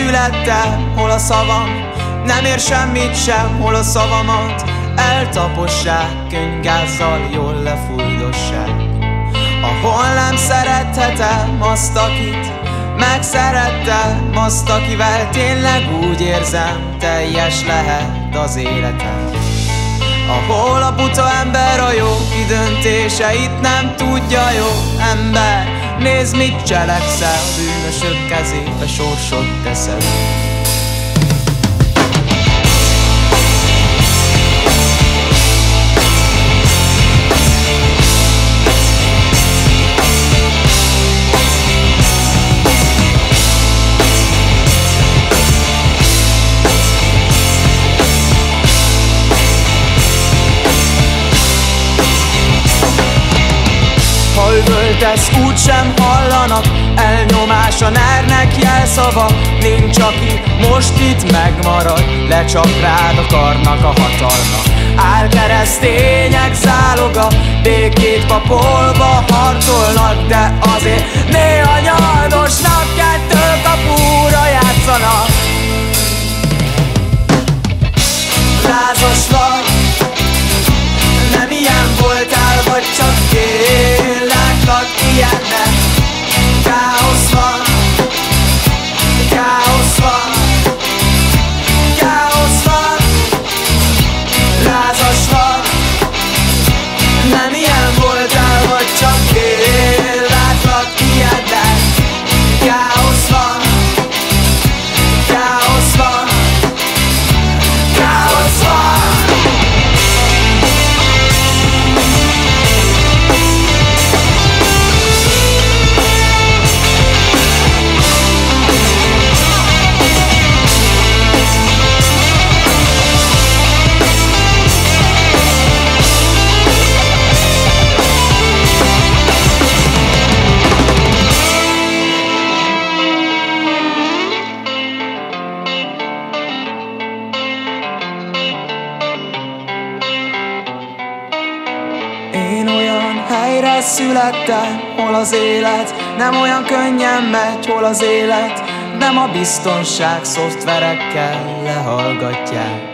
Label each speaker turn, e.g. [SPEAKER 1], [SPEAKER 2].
[SPEAKER 1] születtem, hol a szavam nem ér semmit sem, hol a szavamat eltapossák, könyvgázzal jól lefújdossák. Ahol nem szerethetem azt, akit megszerettem, azt, akivel tényleg úgy érzem, teljes lehet az életem. Ahol a buta ember a jó kidöntéseit nem tudja, jó ember, nézd, mit cselekszel, bűnösök kezébe sorsot teszed. Ha üvöltesz, úgysem hallanak, elnyomás a nervnek jelszava. Nincs, aki most itt megmarad, lecsap rád a karnak a hatalma. Álkeresztények záloga, békét papolva harcolnak, de azért néha nyaldosnak, kettő kapura játszanak. Lázas vagy, nem ilyen voltál, vagy csak én látlak ilyennek. Káosz van, káosz van, káosz van. Lázas vagy, nem ilyen voltál, vagy csak én látlak ilyennek. Káosz van, káosz van, káosz van. Én olyan helyre születtem, hol az élet nem olyan könnyen megy, hol az élet nem a biztonság szoftverekkel lehallgatják.